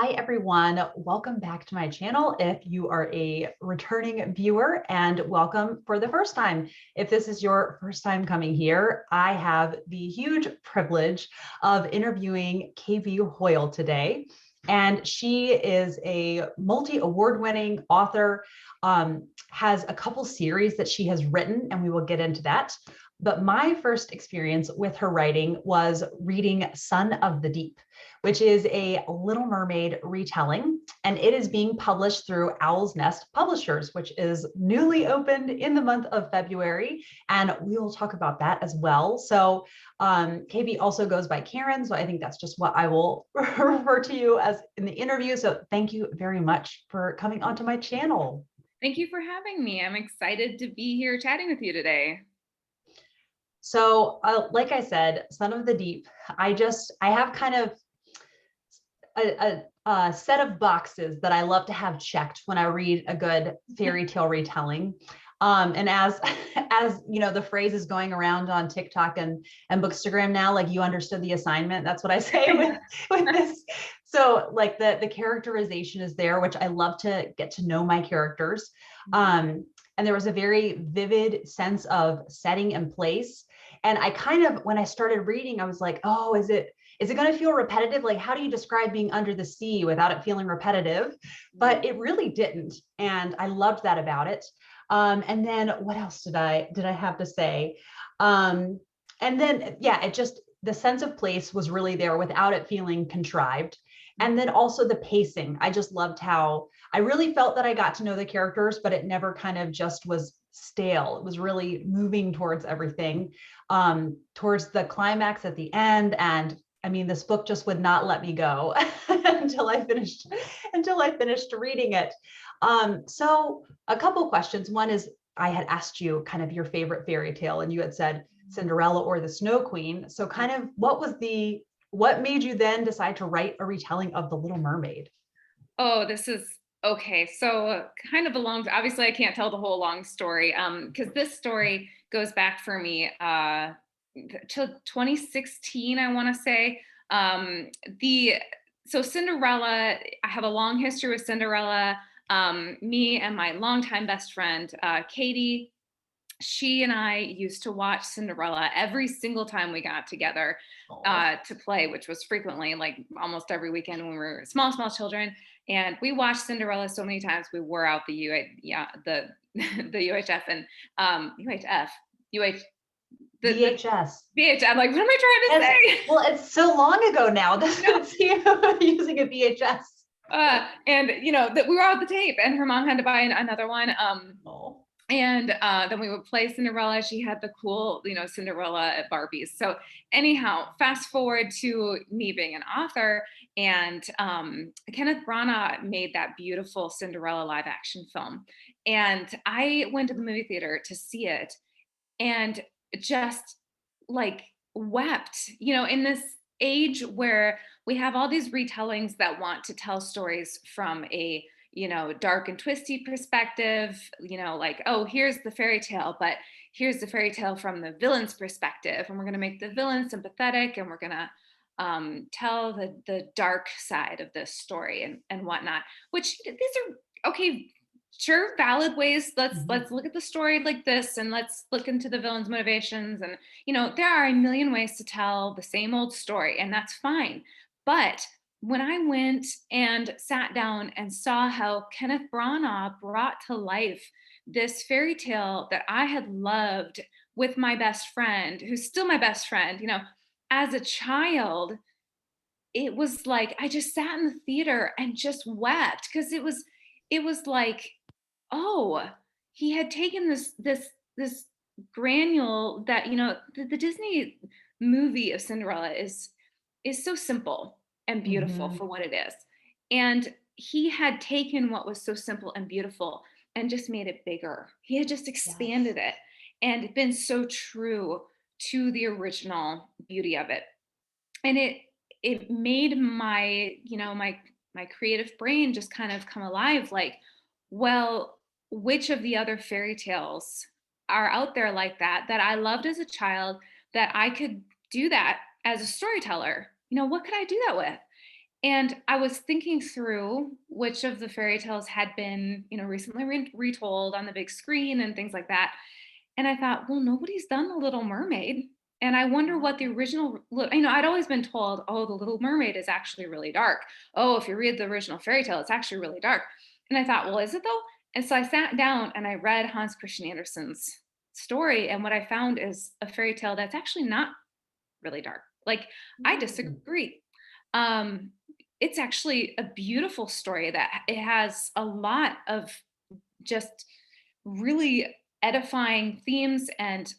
Hi, everyone. Welcome back to my channel. If you are a returning viewer, and welcome for the first time. If this is your first time coming here, I have the huge privilege of interviewing KB Hoyle today. And she is a multi-award-winning author, has a couple series that she has written, and we will get into that. But my first experience with her writing was reading Son of the Deep, which is a Little Mermaid retelling, and it is being published through Owl's Nest Publishers, which is newly opened in the month of February, and we will talk about that as well. So KB also goes by Karen, so I think that's just what I will refer to you as in the interview. So thank you very much for coming onto my channel. Thank you for having me. I'm excited to be here chatting with you today. So like I said, Son of the Deep, I have kind of a set of boxes that I love to have checked when I read a good fairy tale retelling. And as you know, the phrase is going around on TikTok and Bookstagram now, like you understood the assignment. That's what I say with this. So like the characterization is there, which I love to get to know my characters. And there was a very vivid sense of setting and place. And I kind of, when I started reading, I was like, oh, is it going to feel repetitive? Like, how do you describe being under the sea without it feeling repetitive? But it really didn't. And I loved that about it. And then what else did I have to say? And then, yeah, it just, the sense of place was really there without it feeling contrived. And then also the pacing. I just loved how I really felt that I got to know the characters, but it never kind of just was stale. It was really moving towards everything, towards the climax at the end. And I mean, this book just would not let me go until I finished reading it. So a couple questions. One is, I had asked you kind of your favorite fairy tale, and you had said Cinderella or the Snow Queen. So kind of what made you then decide to write a retelling of The Little Mermaid? Oh, this is okay. So kind of a long, obviously I can't tell the whole long story because this story goes back for me to 2016, I want to say. So Cinderella, I have a long history with Cinderella. Me and my longtime best friend, Katie, she and I used to watch Cinderella every single time we got together to play, which was frequently, like almost every weekend when we were small children. And we watched Cinderella so many times we wore out the the UHF and UHF the VHS. VHF. I'm like, what am I trying to say? Well, it's so long ago now. That's you using a VHS. And you know that we were out the tape, and her mom had to buy another one. And then we would play Cinderella. She had the cool, Cinderella Barbies. So anyhow, fast forward to me being an author, and Kenneth Branagh made that beautiful Cinderella live action film. And I went to the movie theater to see it and just like wept, in this age where we have all these retellings that want to tell stories from a dark and twisty perspective, like, oh, here's the fairy tale, but here's the fairy tale from the villain's perspective. And we're going to make the villain sympathetic, and we're going to tell the dark side of this story and whatnot, which these are, okay, sure, valid ways. Let's look at the story like this, and let's look into the villain's motivations. And, there are a million ways to tell the same old story, and that's fine. But when I went and sat down and saw how Kenneth Branagh brought to life this fairy tale that I had loved with my best friend, who's still my best friend, as a child, it was like I just sat in the theater and just wept, because it was like, oh, he had taken this granule that, the Disney movie of Cinderella is so simple and beautiful for what it is. And he had taken what was so simple and beautiful and just made it bigger. He had just expanded it and been so true to the original beauty of it. And it made my, my creative brain just kind of come alive, like, well, which of the other fairy tales are out there like that I loved as a child, that I could do that as a storyteller? What could I do that with? And I was thinking through which of the fairy tales had been, recently retold on the big screen and things like that. And I thought, well, nobody's done The Little Mermaid. And I wonder what the original, I'd always been told, oh, The Little Mermaid is actually really dark. Oh, if you read the original fairy tale, it's actually really dark. And I thought, well, is it though? And so I sat down and I read Hans Christian Andersen's story. And what I found is a fairy tale that's actually not really dark. Like, I disagree. Um, it's actually a beautiful story that it has a lot of just really edifying themes, and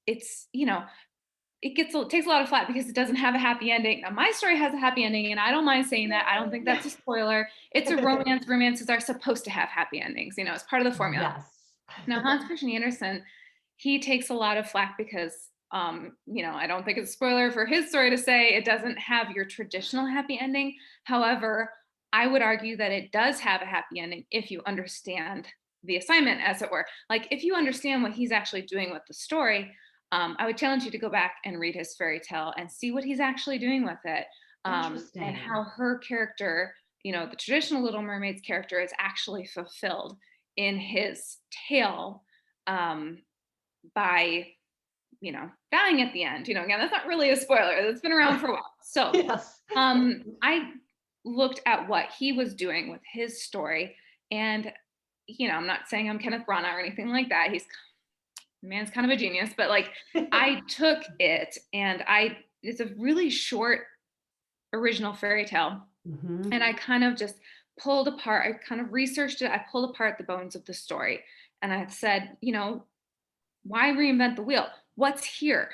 it's it takes a lot of flack because it doesn't have a happy ending. Now my story has a happy ending, and I don't mind saying that. I don't think that's a spoiler. It's a romance. Romances are supposed to have happy endings, it's part of the formula. Yes. Now Hans Christian Andersen, he takes a lot of flack because I don't think it's a spoiler for his story to say it doesn't have your traditional happy ending. However, I would argue that it does have a happy ending if you understand the assignment, as it were. Like, if you understand what he's actually doing with the story, I would challenge you to go back and read his fairy tale and see what he's actually doing with it, and how her character, the traditional Little Mermaid's character, is actually fulfilled in his tale, by dying at the end. Again, that's not really a spoiler. That's been around for a while. So Yes. I looked at what he was doing with his story, and I'm not saying I'm Kenneth Branagh or anything like that. The man's kind of a genius, but like, I took it, and it's a really short original fairy tale. And I kind of just pulled apart, I kind of researched it. I pulled apart the bones of the story, and I said, why reinvent the wheel? What's here?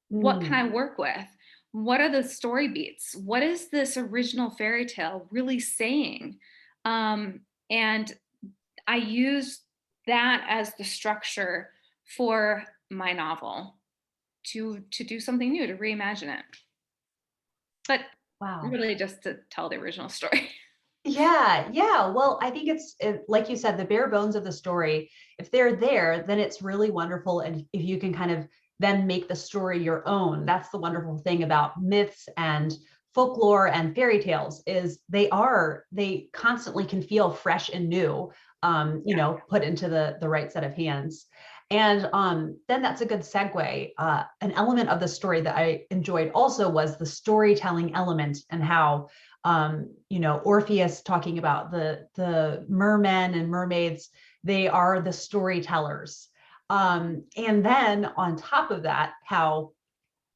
What can I work with? What are the story beats? What is this original fairy tale really saying? And I used that as the structure for my novel to do something new, to reimagine it. But Wow. really just to tell the original story. Yeah, yeah. Well, I think like you said, the bare bones of the story, if they're there, then it's really wonderful. And if you can kind of then make the story your own, that's the wonderful thing about myths and folklore and fairy tales, is they constantly can feel fresh and new, put into the right set of hands. And then that's a good segue. An element of the story that I enjoyed also was the storytelling element, and how Orpheus talking about the mermen and mermaids, they are the storytellers. And then on top of that, how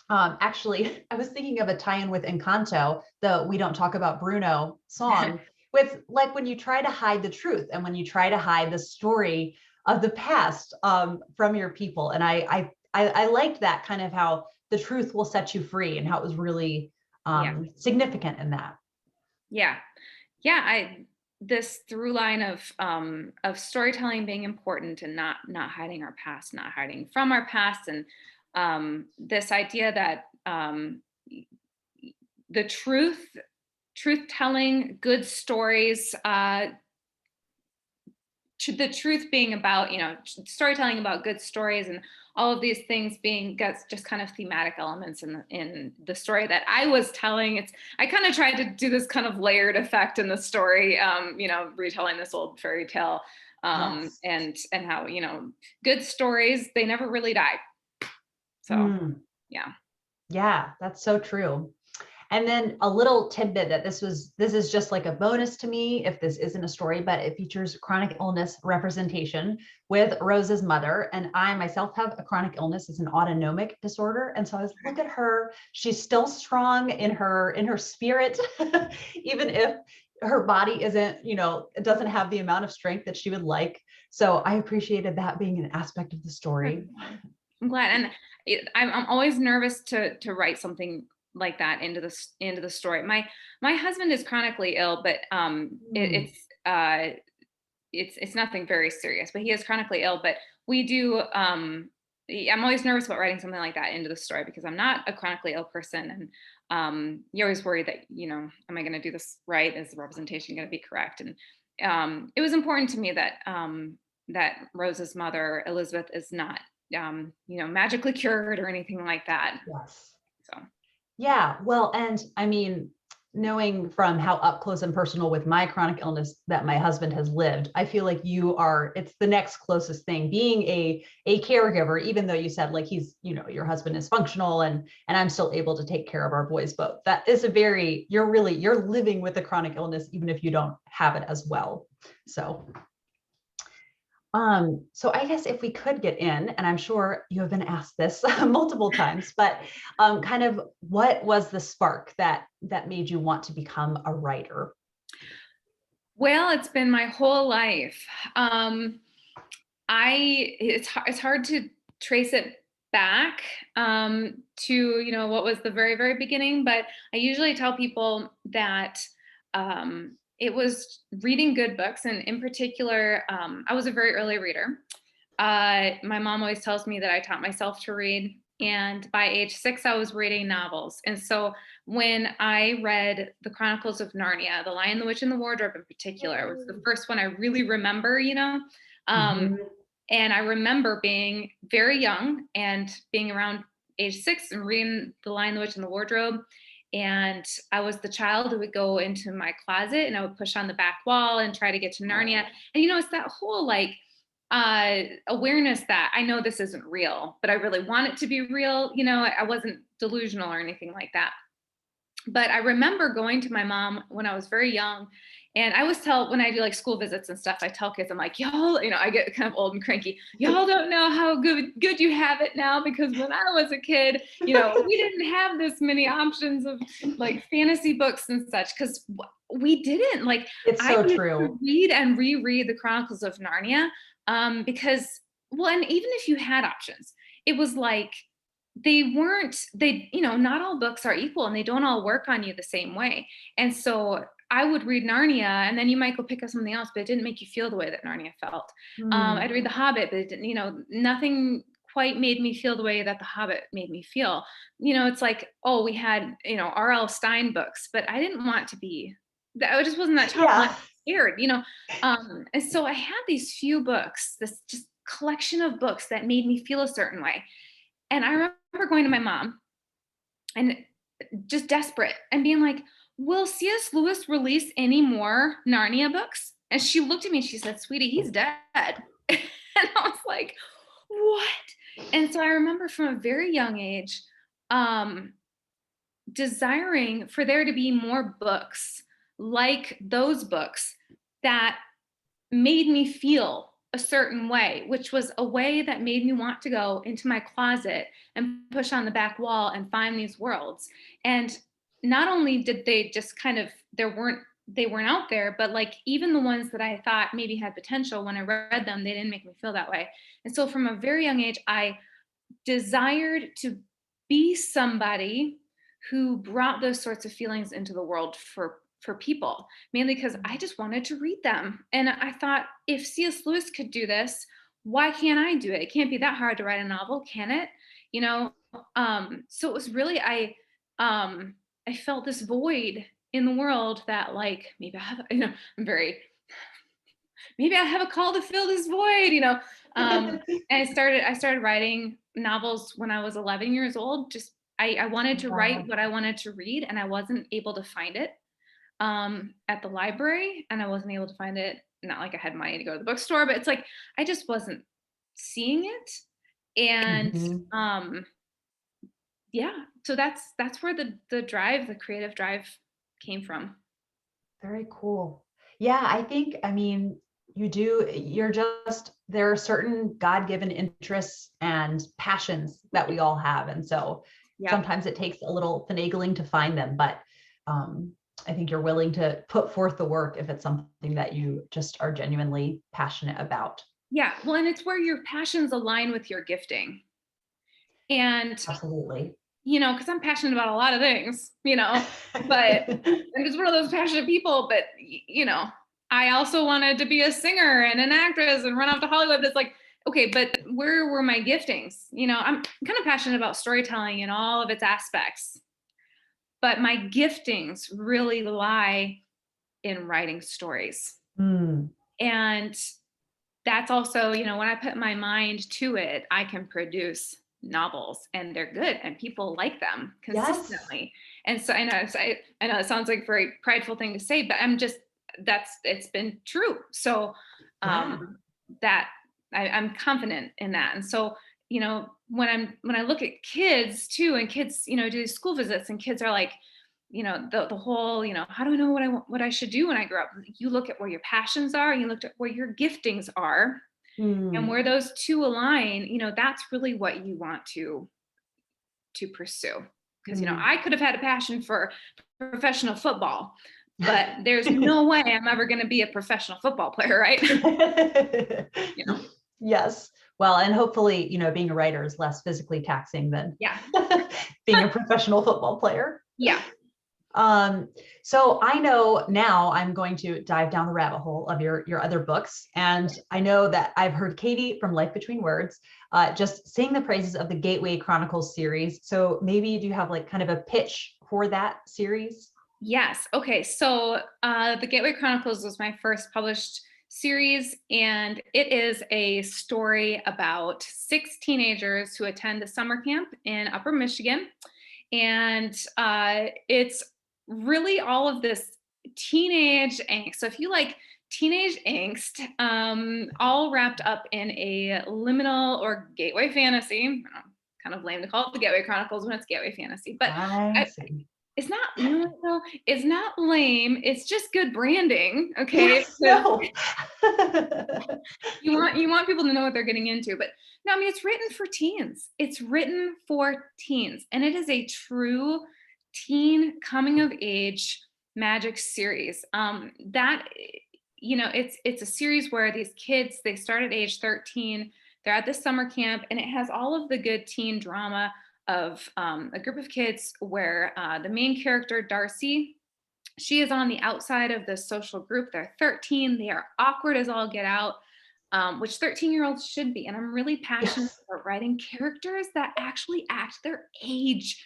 actually, I was thinking of a tie-in with Encanto, the "We Don't Talk About Bruno" song, with like when you try to hide the truth and when you try to hide the story of the past from your people. And I liked that, kind of how the truth will set you free, and how it was really significant in that. Yeah. This through line of storytelling being important, and not hiding our past, not hiding from our past, and this idea that the truth telling, good stories, the truth being about, storytelling about good stories, and all of these things gets just kind of thematic elements in the story that I was telling. I kind of tried to do this kind of layered effect in the story, retelling this old fairy tale, Yes. and how, good stories, they never really die. So Yeah, that's so true. And then a little tidbit that this is just like a bonus to me if this isn't a story, but it features chronic illness representation with Rose's mother. And I myself have a chronic illness. It's an autonomic disorder. And so I was, look at her, she's still strong in her spirit, even if her body isn't, it doesn't have the amount of strength that she would like. So I appreciated that being an aspect of the story. I'm glad. And I'm always nervous to write something like that into the story. My husband is chronically ill, but it's nothing very serious, but he is chronically ill. But we do, I'm always nervous about writing something like that into the story, because I'm not a chronically ill person. And you're always worried that, am I going to do this right? Is the representation going to be correct? And it was important to me that that Rose's mother, Elizabeth, is not magically cured or anything like that. Yes. So Yeah, well, and I mean, knowing from how up close and personal with my chronic illness that my husband has lived, I feel like it's the next closest thing, being a caregiver, even though you said like he's, your husband is functional and I'm still able to take care of our boys. But that is you're living with a chronic illness, even if you don't have it as well. So I guess if we could get in, and I'm sure you have been asked this multiple times, but kind of what was the spark that made you want to become a writer? Well, it's been my whole life. It's hard to trace it back to what was the very, very beginning, but I usually tell people that it was reading good books, and in particular, I was a very early reader. My mom always tells me that I taught myself to read, and by age 6, I was reading novels. And so when I read The Chronicles of Narnia, The Lion, the Witch, and the Wardrobe in particular, was the first one I really remember, and I remember being very young and being around age 6 and reading The Lion, the Witch, and the Wardrobe. And I was the child who would go into my closet and I would push on the back wall and try to get to Narnia. And, it's that whole awareness that I know this isn't real, but I really want it to be real. I wasn't delusional or anything like that. But I remember going to my mom when I was very young, and I always tell, when I do like school visits and stuff, I tell kids, I'm like, y'all, I get kind of old and cranky. Y'all don't know how good you have it now, because when I was a kid, we didn't have this many options of like fantasy books and such, because we didn't. Like, it's so true. Read and reread the Chronicles of Narnia, because, well, and even if you had options, it was like, not all books are equal and they don't all work on you the same way. And so I would read Narnia, and then you might go pick up something else, but it didn't make you feel the way that Narnia felt. I'd read The Hobbit, but it didn't, nothing quite made me feel the way that The Hobbit made me feel. It's like, oh, we had, R.L. Stein books, but I didn't want to be, I just wasn't that child. I was scared, and so I had these few books, this just collection of books that made me feel a certain way. And I remember going to my mom and just desperate and being like, will C.S. Lewis release any more Narnia books? And she looked at me and she said, sweetie, he's dead. And I was like, what? And so I remember from a very young age, desiring for there to be more books like those books that made me feel a certain way, which was a way that made me want to go into my closet and push on the back wall and find these worlds. And not only did they just kind of, they weren't out there, but like even the ones that I thought maybe had potential, when I read them, they didn't make me feel that way. And so from a very young age, I desired to be somebody who brought those sorts of feelings into the world for people, mainly because I just wanted to read them. And I thought, if C.S. Lewis could do this, why can't I do it? It can't be that hard to write a novel, can it? So it was really, I felt this void in the world that like, maybe I have, maybe I have a call to fill this void, and I started writing novels when I was 11 years old. Just, I wanted to write what I wanted to read, and I wasn't able to find it at the library, and I wasn't able to find it, not like I had money to go to the bookstore, but it's like I just wasn't seeing it. And so that's where the creative drive came from. Very cool. Yeah, I think, there are certain God-given interests and passions that we all have, and so sometimes it takes a little finagling to find them, but I think you're willing to put forth the work if it's something that you just are genuinely passionate about. Yeah. Well, and it's where your passions align with your gifting. And absolutely, because I'm passionate about a lot of things, but I'm just one of those passionate people, but I also wanted to be a singer and an actress and run off to Hollywood. It's like, okay, but where were my giftings? I'm kind of passionate about storytelling in all of its aspects. But my giftings really lie in writing stories. And that's also, when I put my mind to it, I can produce novels, and they're good and people like them consistently. And so I know it sounds like a very prideful thing to say, but it's been true. So Yeah. that I'm confident in that. And so, when I look at kids too, and kids, do school visits, and kids are like, the whole, how do I know what I should do when I grow up? You look at where your passions are, and you look at where your giftings are, and where those two align, that's really what you want to pursue. Because, I could have had a passion for professional football, but there's no way I'm ever going to be a professional football player, right? Yes. Well, and hopefully, being a writer is less physically taxing than Yeah. being a professional football player. Yeah. So I know now I'm going to dive down the rabbit hole of your other books. And I know that I've heard Katie from Life Between Words just sing the praises of the Gateway Chronicles series. So maybe do you have like kind of a pitch for that series? Yes. Okay. So the Gateway Chronicles was my first published series, and it is a story about 6 teenagers who attend a summer camp in Upper Michigan. And it's really all of this teenage angst. So if you like teenage angst, all wrapped up in a liminal or gateway fantasy. Kind of lame to call it the Gateway Chronicles when it's gateway fantasy, but I see. it's not, though, it's not lame. It's just good branding. Okay. Yes, no. You want people to know what they're getting into, but no, I mean, it's written for teens. It's written for teens, and it is a true teen coming of age magic series. It's a series where these kids, they start at age 13, they're at this summer camp, and it has all of the good teen drama of a group of kids where the main character, Darcy, she is on the outside of this social group. They're 13. They are awkward as all get out, which 13-year-olds should be. And I'm really passionate about writing characters that actually act their age,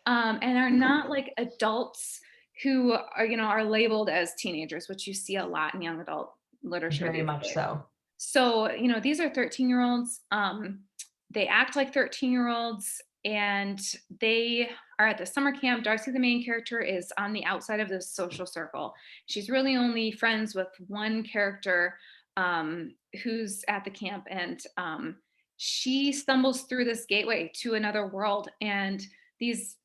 and are not like adults who are labeled as teenagers, which you see a lot in young adult literature. Very much so. So, these are 13-year-olds. They act like 13-year-olds, and they are at the summer camp. Darcy, the main character, is on the outside of this social circle. She's really only friends with one character who's at the camp, and she stumbles through this gateway to another world. And these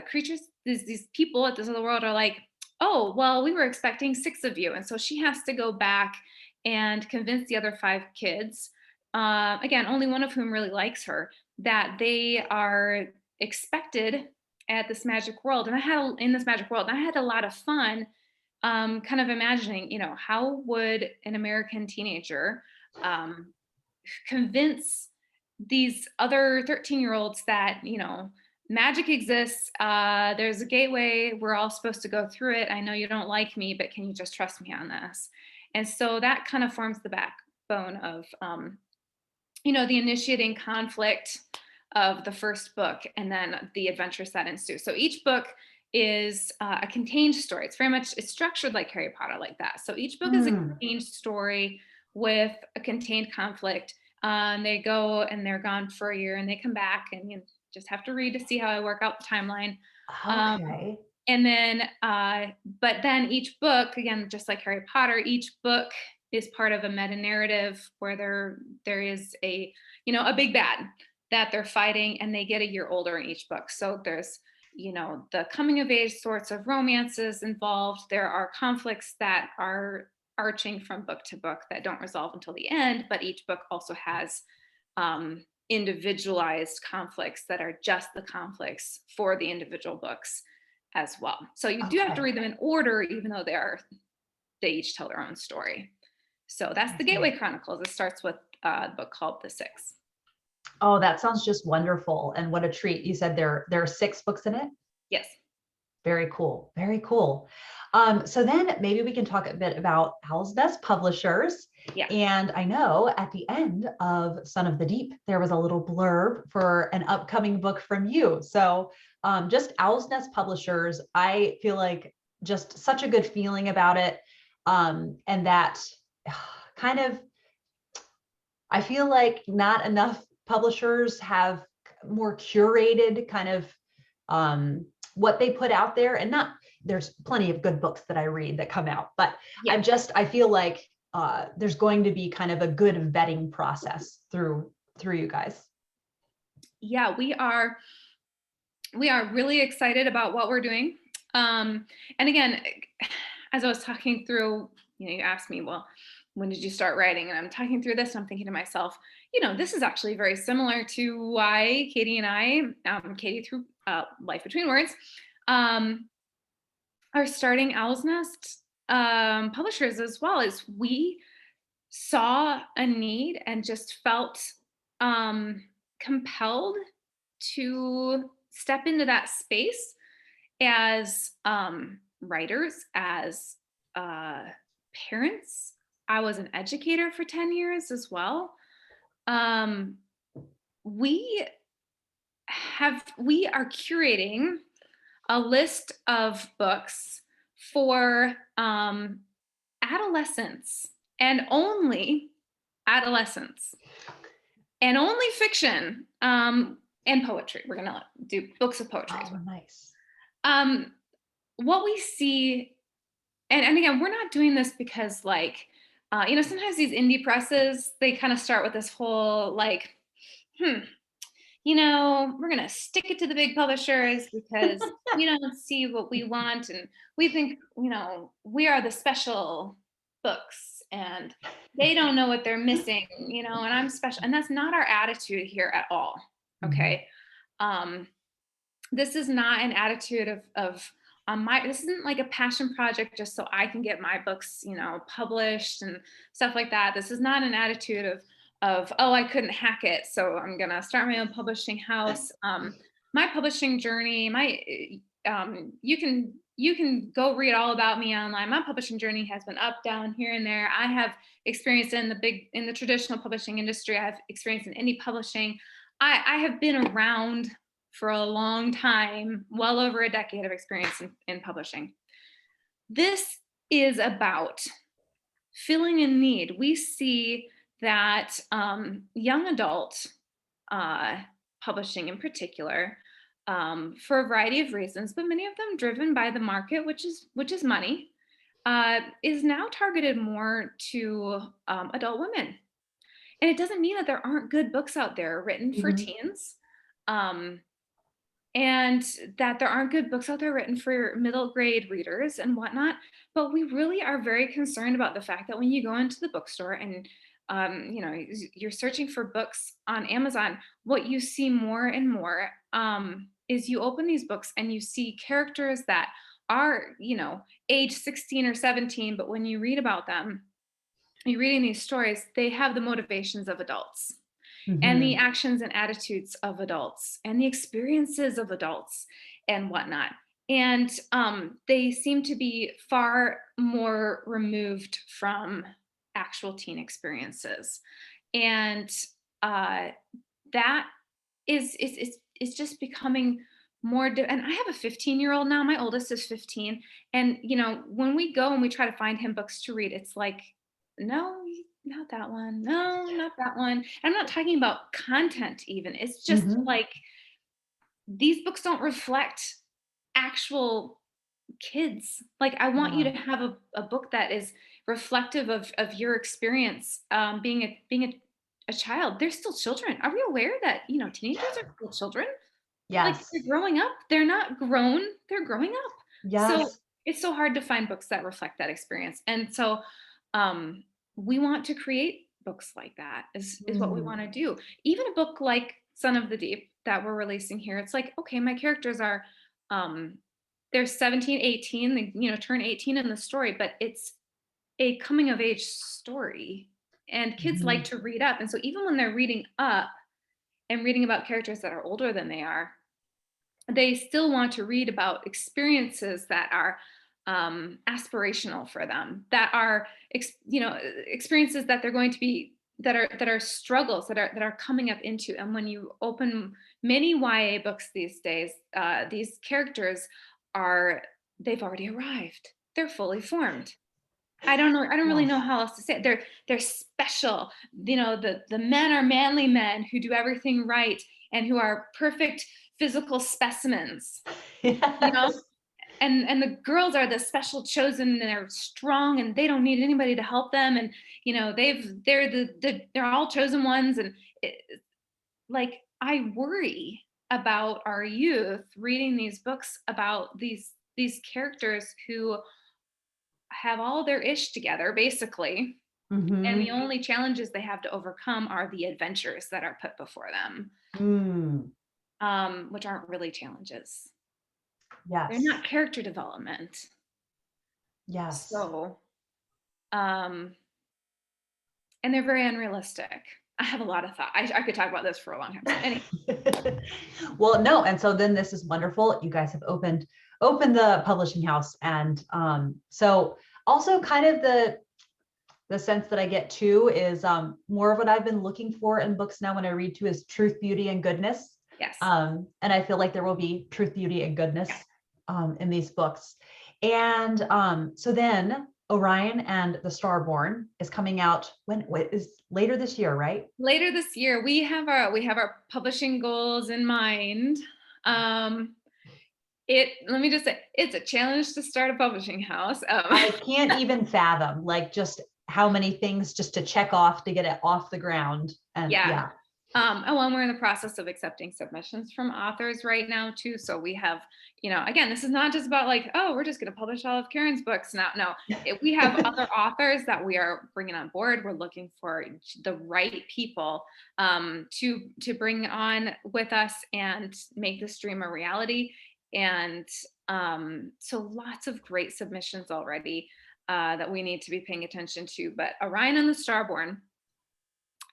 creatures, these people at this other world are like, oh, well, we were expecting 6 of you. And so she has to go back and convince the other 5 kids, again, only one of whom really likes her, that they are expected at this magic world. And I had a lot of fun kind of imagining, how would an American teenager convince these other 13-year-olds that, magic exists. There's a gateway. We're all supposed to go through it. I know you don't like me, but can you just trust me on this? And so that kind of forms the backbone of, the initiating conflict of the first book, and then the adventures that ensue. So each book is a contained story. It's structured like Harry Potter, like that. So each book is a contained story with a contained conflict. They go and they're gone for a year, and they come back, and you just have to read to see how I work out the timeline. Okay. And then, but then each book, again, just like Harry Potter, each book is part of a meta narrative where there is a big bad that they're fighting, and they get a year older in each book. So there's, the coming of age sorts of romances involved. There are conflicts that are arching from book to book that don't resolve until the end, but each book also has individualized conflicts that are just the conflicts for the individual books as well. So you do have to read them in order, even though they each tell their own story. So that's the Gateway Chronicles. It starts with a book called The Six. Oh, that sounds just wonderful. And what a treat. You said there are 6 books in it? Yes. Very cool. Very cool. So then maybe we can talk a bit about Owl's Nest Publishers. Yeah. And I know at the end of Son of the Deep, there was a little blurb for an upcoming book from you. So just Owl's Nest Publishers, I feel like just such a good feeling about it. And that kind of, I feel like not enough publishers have more curated kind of what they put out there. And not, there's plenty of good books that I read that come out, but Yeah. I feel like there's going to be kind of a good vetting process through you guys. Yeah, we are really excited about what we're doing. And again, as I was talking through, you asked me, well, when did you start writing? And I'm talking through this, and I'm thinking to myself, this is actually very similar to why Katie and I, Katie through Life Between Words, are starting Owl's Nest Publishers as well. Is we saw a need and just felt compelled to step into that space as writers, as parents. I was an educator for 10 years as well. We are curating a list of books for adolescents, and only adolescents, and only fiction and poetry. We're going to do books of poetry. Oh, nice. What we see, and again, we're not doing this because sometimes these indie presses, they kind of start with this whole we're going to stick it to the big publishers because we don't see what we want. And we think, we are the special books and they don't know what they're missing, and I'm special. And that's not our attitude here at all. Okay. This is not an attitude of this isn't like a passion project just so I can get my books, published and stuff like that. This is not an attitude of oh, I couldn't hack it, so I'm gonna start my own publishing house. My publishing journey, you can go read all about me online. My publishing journey has been up, down, here and there. I have experience in the traditional publishing industry. I have experience in indie publishing. I have been around for a long time, well over a decade of experience in publishing. This is about filling a need. We see that young adult publishing in particular, for a variety of reasons, but many of them driven by the market, which is money, is now targeted more to adult women. And it doesn't mean that there aren't good books out there written for teens, and that there aren't good books out there written for middle grade readers and whatnot. But we really are very concerned about the fact that when you go into the bookstore and you're searching for books on Amazon, what you see more and more is you open these books and you see characters that are, age 16 or 17, but when you read about them, you're reading these stories, they have the motivations of adults. And the actions and attitudes of adults and the experiences of adults and whatnot. And they seem to be far more removed from actual teen experiences. And that is just becoming more, and I have a 15-year-old now, my oldest is 15. And, when we go and we try to find him books to read, it's like, no, not that one. No, not that one. I'm not talking about content even. It's just like, these books don't reflect actual kids. Like, I want you to have a book that is reflective of your experience being a child. They're still children. Are we aware that, teenagers are still children? Yes. Like, they're growing up. They're not grown. They're growing up. Yes. So it's so hard to find books that reflect that experience. And so we want to create books like that is what we want to do. Even a book like Son of the Deep that we're releasing here, it's like, okay, my characters are, they're 17, 18, they, turn 18 in the story, but it's a coming of age story and kids like to read up. And so even when they're reading up and reading about characters that are older than they are, they still want to read about experiences that are aspirational for them, that are experiences that they're going to be, that are struggles that are coming up into. And when you open many YA books these days, these characters they've already arrived. They're fully formed. I don't really know how else to say it. They're special. The men are manly men who do everything right and who are perfect physical specimens, Yes. you know, and the girls are the special chosen, and they're strong and they don't need anybody to help them. And, you know, they're all chosen ones. And like, I worry about our youth reading these books about these characters who have all their ish together, basically. And the only challenges they have to overcome are the adventures that are put before them, which aren't really challenges. Yes. They're not character development. Yes. So, and they're very unrealistic. I have a lot of thought. I could talk about this for a long time. So anyway. Well, no, and so then this is wonderful. You guys have opened the publishing house, and so also kind of the sense that I get too is more of what I've been looking for in books now when I read too is truth, beauty, and goodness. Yes. And I feel like there will be truth, beauty, and goodness in these books. And so then Orion and the Starborn is coming out when is later this year, right? Later this year. We have our publishing goals in mind. Let me just say, it's a challenge to start a publishing house. I can't even fathom like just how many things just to check off to get it off the ground. And yeah. And we're in the process of accepting submissions from authors right now too. So we have, you know, again, this is not just about like, oh, we're just going to publish all of Karen's books now. No, we have other authors that we are bringing on board. We're looking for the right people to bring on with us and make this dream a reality. And so lots of great submissions already that we need to be paying attention to. But Orion and the Starborn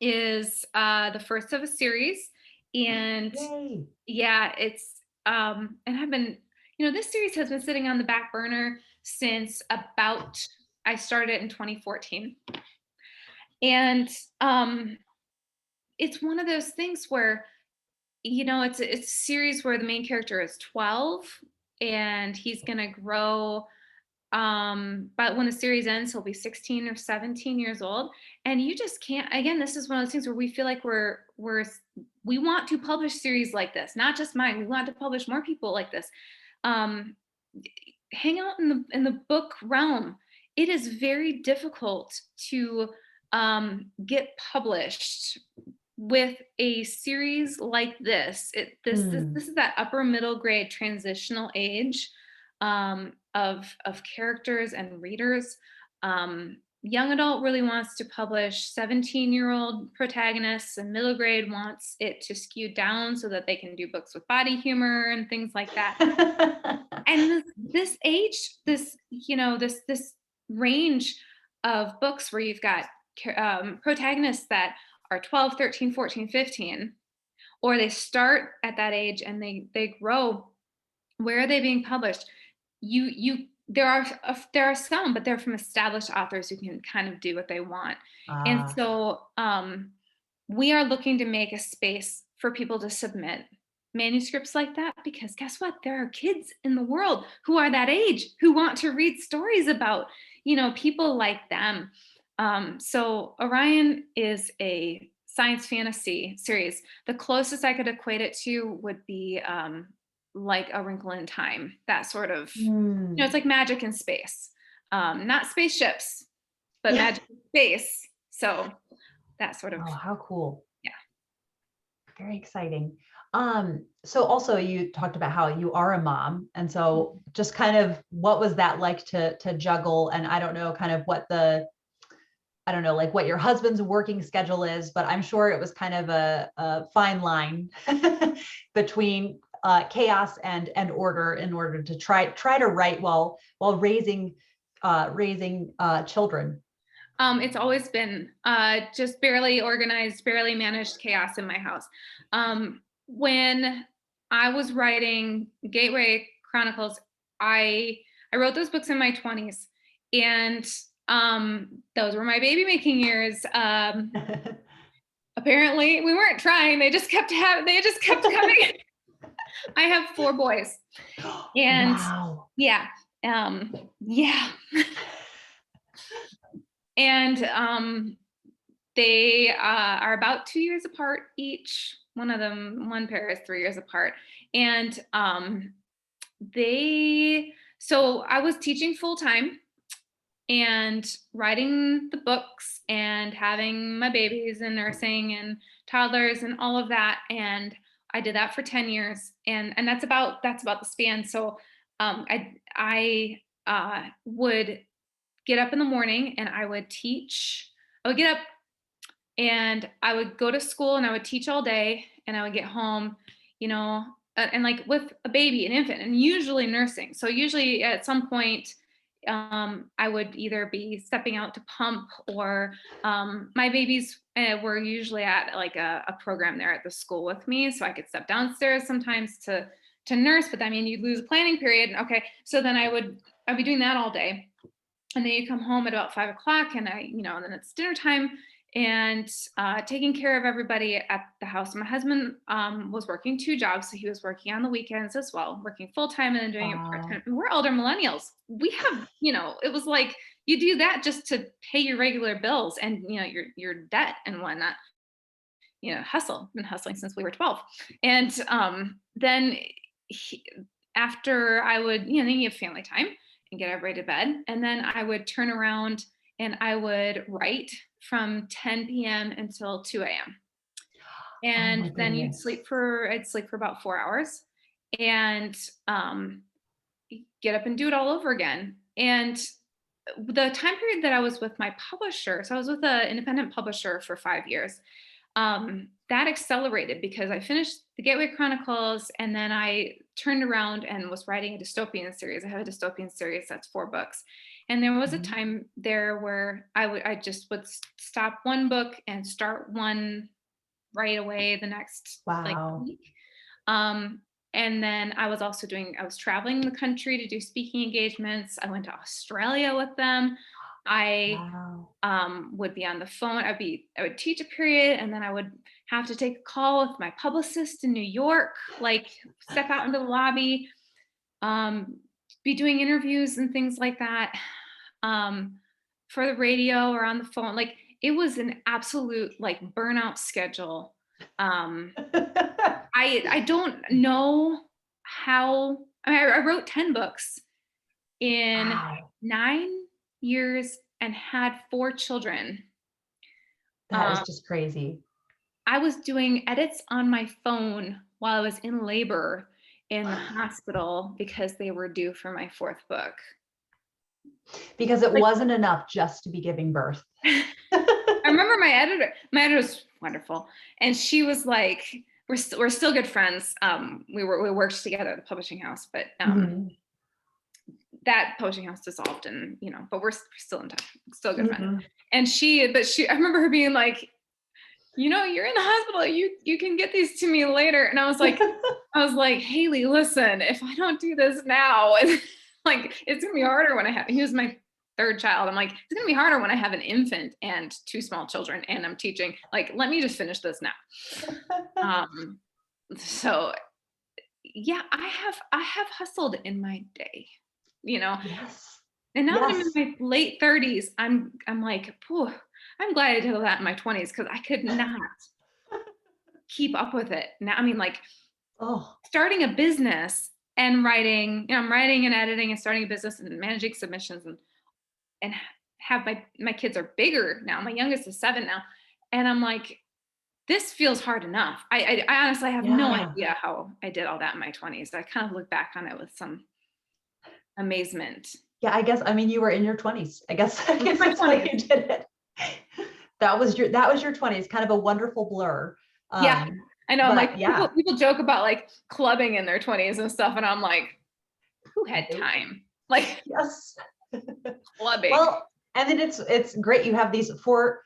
is the first of a series. And Yay. yeah, it's and I've been, you know, this series has been sitting on the back burner since about, I started in 2014. And it's one of those things where, you know, it's a series where the main character is 12 and he's gonna grow. But when the series ends, he'll be 16 or 17 years old. And you just can't, again, this is one of those things where we feel like we want to publish series like this, not just mine. We want to publish more people like this. Hang out in the book realm. It is very difficult to get published with a series like this. This is that upper middle grade transitional age of characters and readers. Young adult really wants to publish 17-year-old protagonists, and middle grade wants it to skew down so that they can do books with body humor and things like that. And this age, this range of books where you've got protagonists that are 12, 13, 14, 15, or they start at that age and they grow. Where are they being published? There are some, but they're from established authors who can kind of do what they want. And so we are looking to make a space for people to submit manuscripts like that, because guess what? There are kids in the world who are that age who want to read stories about, you know, people like them. So Orion is a science fantasy series. The closest I could equate it to would be like A Wrinkle in Time, that sort of, you know, it's like magic in space, not spaceships, but magic in space. So that sort of. Oh, how cool. Yeah. Very exciting. So also you talked about how you are a mom. And so just kind of what was that like to juggle? And I don't know kind of what like what your husband's working schedule is, but I'm sure it was kind of a fine line between chaos and order in order to try to write while raising children. It's always been just barely organized, barely managed chaos in my house. When I was writing Gateway Chronicles, I wrote those books in my 20s, and those were my baby making years. Apparently we weren't trying. They just kept coming. I have 4 boys. And wow. Yeah. And they are about 2 years apart each. one pair is 3 years apart. And so I was teaching full time and writing the books and having my babies and nursing and toddlers and all of that. And I did that for 10 years. And that's about the span. So I would get up in the morning and I would teach. I would get up and I would go to school and I would teach all day, and I would get home, and like with a baby, an infant, and usually nursing. So usually at some point, I would either be stepping out to pump, or my babies were usually at like a program there at the school with me, so I could step downstairs sometimes to nurse. But I mean, you'd lose a planning period. Okay, so then I'd be doing that all day, and then you come home at about 5 o'clock, and then it's dinner time, and taking care of everybody at the house. My husband was working 2 jobs, so he was working on the weekends as well, working full time and then doing it part time. We're older millennials. We have, it was like you do that just to pay your regular bills and your debt and whatnot. Been hustling since we were 12, and then after I would, then you have family time and get everybody to bed, and then I would turn around and I would write from 10 p.m. until 2 a.m. And then I'd sleep for about 4 hours, and get up and do it all over again. And the time period that I was with my publisher, so I was with an independent publisher for 5 years, that accelerated because I finished the Gateway Chronicles, and then I turned around and was writing a dystopian series. I have a dystopian series that's 4 books. And there was a time there where I just would stop one book and start one right away the next week. And then I was traveling the country to do speaking engagements. I went to Australia with them. I would be on the phone. I would teach a period, and then I would have to take a call with my publicist in New York, like step out into the lobby, be doing interviews and things like that, for the radio or on the phone. Like, it was an absolute like burnout schedule. I don't know how. I wrote 10 books in 9 years and had 4 children. That is just crazy. I was doing edits on my phone while I was in labor in the hospital because they were due for my 4th book. Because it wasn't enough just to be giving birth. I remember my editor was wonderful. And she was like, we're still good friends. We worked together at the publishing house, but that publishing house dissolved, and but we're still in touch, still good friends. And I remember her being like, you're in the hospital, you can get these to me later. And I was like, Haley, listen, if I don't do this now, like, it's gonna be harder when he was my 3rd child. I'm like, it's gonna be harder when I have an infant and 2 small children and I'm teaching. Like, let me just finish this now. So yeah, I have hustled in my day, Yes. And now that I'm in my late 30s, I'm like, I'm glad I did that in my 20s, because I could not keep up with it. Now, I mean, like, starting a business and writing, I'm writing and editing and starting a business and managing submissions, and have my kids are bigger now. My youngest is 7 now. And I'm like, this feels hard enough. I honestly have no idea how I did all that in my 20s. I kind of look back on it with some amazement. Yeah, I guess, you were in your 20s. I guess that's why you did it. That was your 20s, kind of a wonderful blur. Yeah, I know. Like, people joke about like clubbing in their 20s and stuff, and I'm like, who had time? Like, yes, clubbing. Well, and then it's great. You have these 4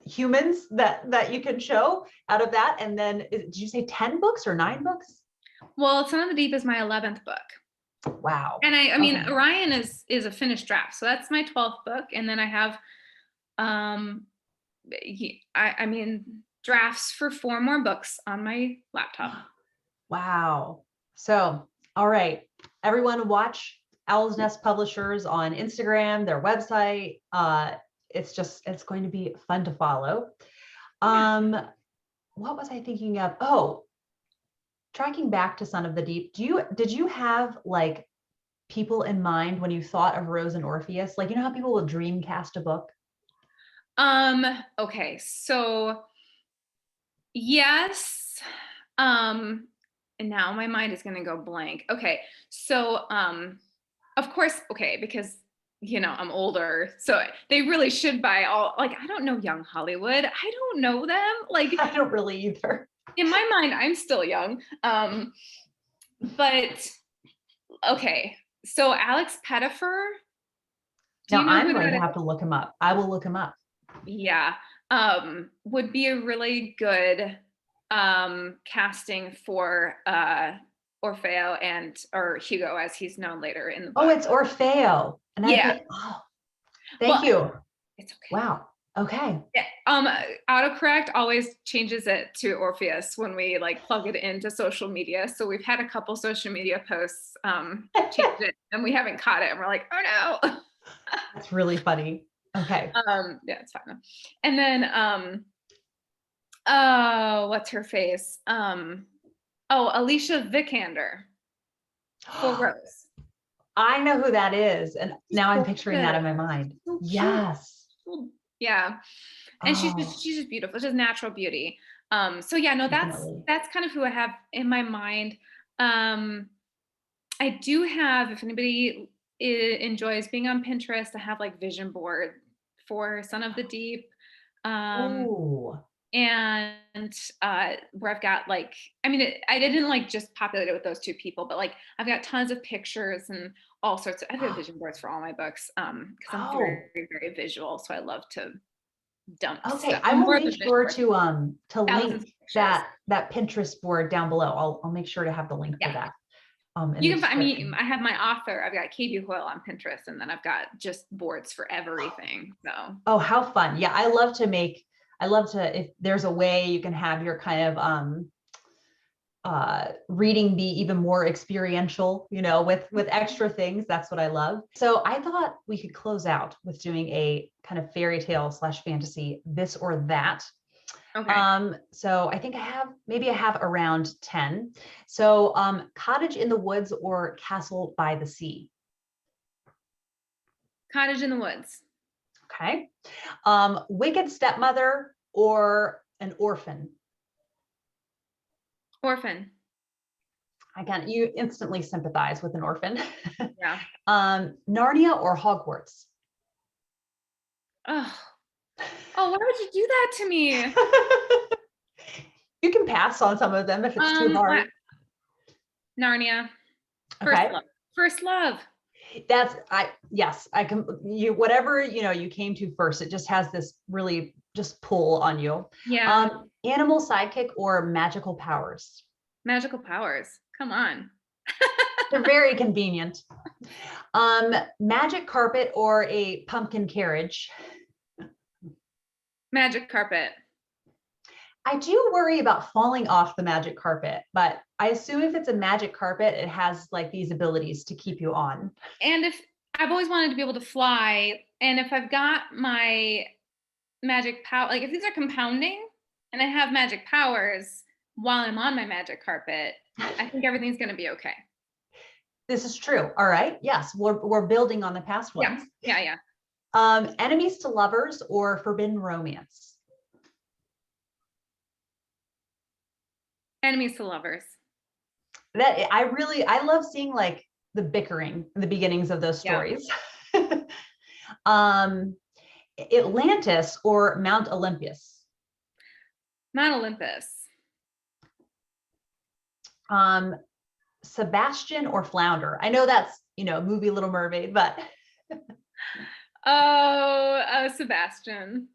humans that you can show out of that, and then did you say 10 books or 9 books? Well, Son of the Deep is my 11th book. Wow. And I mean, Orion is a finished draft, so that's my 12th book, and then I have drafts for 4 more books on my laptop. Wow. So, all right, everyone, watch Owl's Nest Publishers on Instagram, their website. It's going to be fun to follow. what was I thinking of? Oh, tracking back to Son of the Deep. Did you have like people in mind when you thought of Rose and Orpheus? Like, you know how people will dream cast a book? Okay, so yes. And now my mind is gonna go blank. Okay, so of course, okay, because I'm older, so they really should buy all, like, I don't know young Hollywood. I don't know them. Like, I don't really either. in my mind, I'm still young. But okay, so Alex Pettifer, do Now you know I'm who going that to is? have to look him up. I will look him up. Yeah. Would be a really good casting for Orfeo or Hugo, as he's known later in the book. Oh, it's Orfeo. And I Yeah. think, oh, thank you. It's okay. Wow. Okay. Yeah. Autocorrect always changes it to Orpheus when we like plug it into social media. So we've had a couple social media posts change it, and we haven't caught it, and we're like, oh no. That's really funny. Okay. Yeah, it's fine. And then what's her face? Alicia Vikander for Rose. I know who that is. And now I'm picturing that in my Gorgeous. mind. So cute. Yes. Yeah. And she's Oh, just beautiful, just natural beauty. So yeah, no, definitely. that's kind of who I have in my mind. I do have, if anybody enjoys being on Pinterest, I have like vision board for Son of the Deep. Oh, And where I've got like, I mean, I didn't like just populate it with those two people, but like I've got tons of pictures and all sorts of, I have vision boards for all my books because I'm oh, very, very visual. So I love to dump okay. stuff. I will More than make vision sure boards, to thousands link of pictures. that Pinterest board down below. I'll make sure to have the link for Yeah. that in You the can find, I mean, description. I have my author, I've got KB Hoyle on Pinterest, and then I've got just boards for everything. So, Oh, how fun. Yeah, I love to, if there's a way you can have your kind of reading be even more experiential, with extra things. That's what I love. So I thought we could close out with doing a kind of fairy tale / fantasy, this or that. okay. So I think I have around 10. So cottage in the woods or castle by the sea. Cottage in the Woods. Okay. Wicked stepmother or an orphan. Orphan. You instantly sympathize with an orphan. Yeah. Narnia or Hogwarts. Oh, why would you do that to me? You can pass on some of them if it's too hard. Narnia. Okay. First love. Yes, I can, whatever, you came to first, it just has this really just pull on you. Yeah. Animal sidekick or magical powers. Magical powers. Come on. They're very convenient. Magic carpet or a pumpkin carriage. Magic carpet. I do worry about falling off the magic carpet, but I assume if it's a magic carpet, it has like these abilities to keep you on. And if I've always wanted to be able to fly, and if I've got my magic power, like if these are compounding and I have magic powers while I'm on my magic carpet, I think everything's going to be okay. This is true. All right. Yes, we're building on the past ones. Yeah. Enemies to lovers or forbidden romance. Enemies to lovers. That I love seeing like the bickering in the beginnings of those stories. Atlantis or Mount Olympus. Mount Olympus. Sebastian or Flounder. I know that's, movie Little Mermaid, but Sebastian.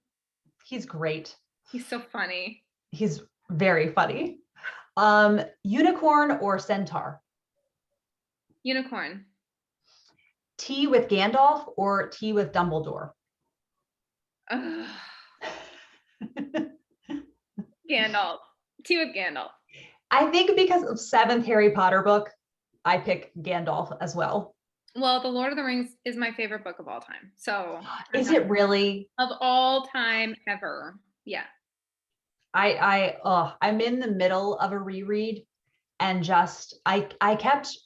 He's great. He's so funny. He's very funny. Unicorn or centaur. Unicorn. Tea with Gandalf or tea with Dumbledore. Gandalf. Tea with Gandalf. I think because of 7th Harry Potter book, I pick Gandalf as well. Well, The Lord of the Rings is my favorite book of all time. So is it really? Of all time ever. Yeah. I'm in the middle of a reread, and just I kept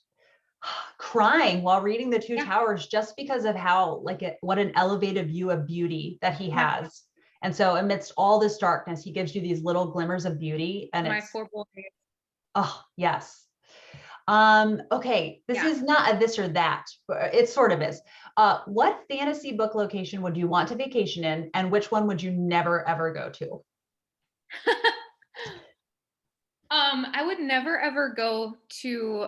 crying while reading the Two Yeah. Towers, just because of how what an elevated view of beauty that he Yeah. has. And so amidst all this darkness, he gives you these little glimmers of beauty, and My it's, four boys. oh yes. Okay, this Yeah. is not a this or that, but it sort of is. What fantasy book location would you want to vacation in, and which one would you never ever go to? I would never ever go to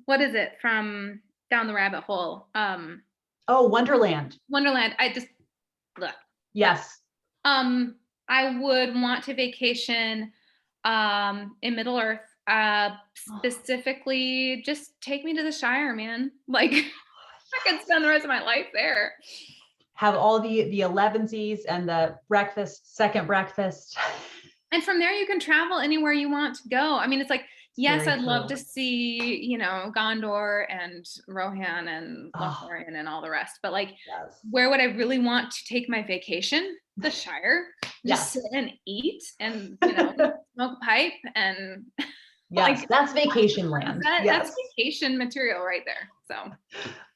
what is it from down the rabbit hole? Oh, Wonderland. Wonderland. I just look. Yes. I would want to vacation in Middle Earth. Specifically, just take me to the Shire, man. Like I could spend the rest of my life there. Have all the elevensies and the breakfast, second breakfast. And from there, you can travel anywhere you want to go. I mean, it's like, yes, Very I'd love true. to see, Gondor and Rohan and Oh, Lothlorien and all the rest. But like, yes. where would I really want to take my vacation? The Shire. Just Yes. sit and eat and, smoke a pipe and Yes, like, that's vacation land. Yes. that's vacation material right there. So,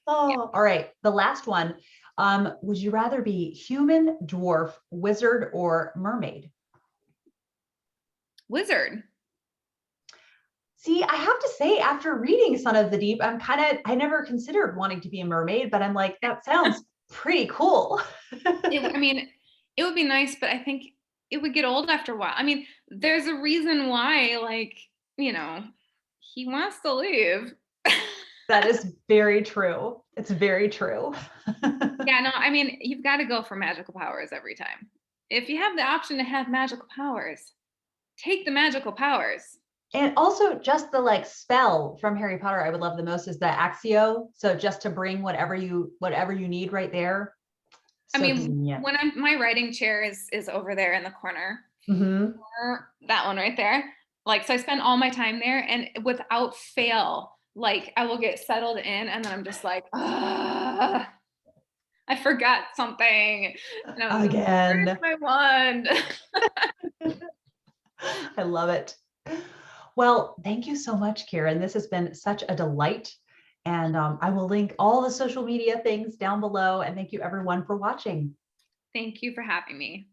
Oh, yeah. all right. The last one. Would you rather be human, dwarf, wizard, or mermaid? Wizard. See, I have to say, after reading Son of the Deep, I never considered wanting to be a mermaid, but I'm like, that sounds pretty cool. I mean, it would be nice, but I think it would get old after a while. I mean, there's a reason why, like, he wants to leave. That is very true. It's very true. Yeah, no, I mean, you've got to go for magical powers every time. If you have the option to have magical powers, take the magical powers. And also just the spell from Harry Potter I would love the most is the Axio. So just to bring whatever you need right there. So I mean, convenient. when my writing chair is over there in the corner, that one right there. Like, so I spend all my time there, and without fail, like I will get settled in, and then I'm just like, I forgot something. And Again. Where's my wand? I love it. Well, thank you so much, Karen. This has been such a delight. And I will link all the social media things down below. And thank you everyone for watching. Thank you for having me.